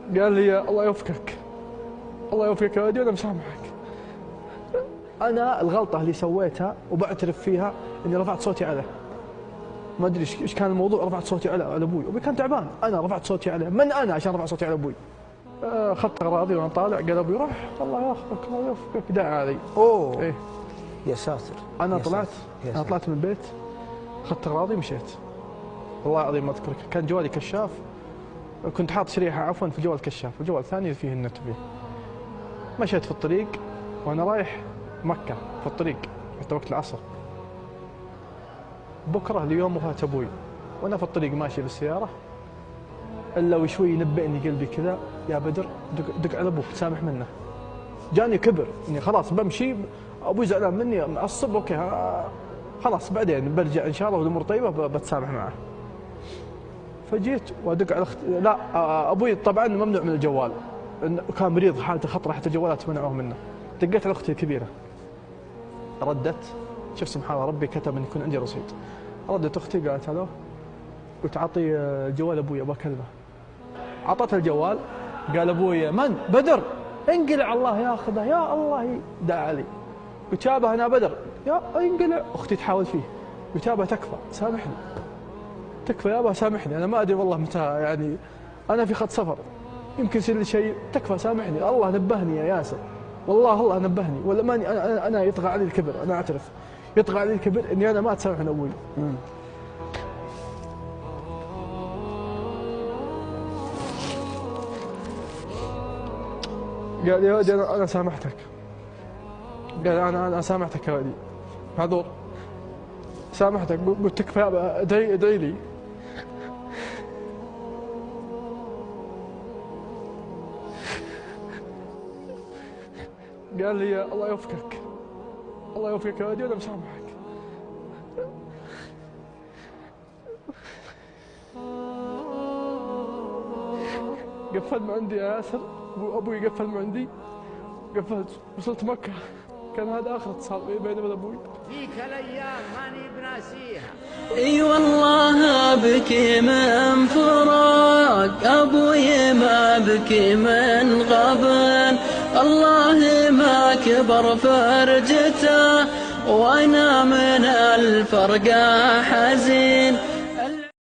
قال لي الله يوفقك، الله يوفقك يا ولدي وانا مسامحك. انا الغلطه اللي سويتها وبعترف فيها اني رفعت صوتي عليه. ما ادري ايش كان الموضوع، رفعت صوتي على ابوي، ابوي كان تعبان، انا رفعت صوتي عليه، من انا عشان رفع صوتي على ابوي؟ اخذت اغراضي وانا طالع، قال ابوي روح الله ياخذك الله يوفقك، دعا علي. اوه ايه يا ساتر. انا يا طلعت ساتر. انا طلعت من البيت، اخذت اغراضي ومشيت. والله العظيم ما اذكرك، كان جوالي كشاف، كنت حاط شريحه عفوا في الجوال كشاف، الجوال الثاني فيه النت فيه. مشيت في الطريق وانا رايح مكه في الطريق حتى وقت العصر. بكره اليوم وفاة ابوي، وانا في الطريق ماشي بالسياره الا وشوي ينبئني قلبي كذا، يا بدر دق على ابوك تسامح منه. جاني كبر اني خلاص بمشي، ابوي زعلان مني معصب، اوكي خلاص بعدين برجع ان شاء الله والامور طيبه بتسامح معه. فجيت وادق على لا ابوي طبعا ممنوع من الجوال، كان مريض حالته خطره حتى الجوالات منعوه منه. دقيت على اختي الكبيره، ردت، شوف سبحان الله ربي كتب ان يكون عندي رصيد. ردت اختي قالت الو، قلت اعطي جوال ابوي ابغى اكلمه. اعطتها الجوال، قال ابوي من؟ بدر انقلع الله ياخذه يا الله، دعا علي. قلت يابا انا بدر، يا انقلع. اختي تحاول فيه، قلت يابا تكفى سامحني، تكفى يابا سامحني، انا ما ادري والله متى يعني انا في خط سفر يمكن يصير لي شيء، تكفى سامحني، الله نبهني يا ياسر، والله الله نبهني، ولا ماني انا يطغى علي الكبر، انا اعترف يطغى علي الكبر اني انا ما اتسامح من ابوي. قال يا ولدي انا سامحتك، قال انا سامحتك يا ولدي معذور، سامحتك. قلت تكفى يابا ادعي لي. قال لي الله يوفقك، الله يوفقك يا ولدي وانا مسامحك. قفل من عندي يا ياسر، ابوي قفل من عندي، قفلت وصلت مكة، كان هذا آخر اتصال بيني وبين أبوي. فيك الأيام ماني بناسيها. اي والله ابكي من فراق ابوي، ما ابكي من غبن، الله ما كبر فرجته وانا من الفرقة حزين.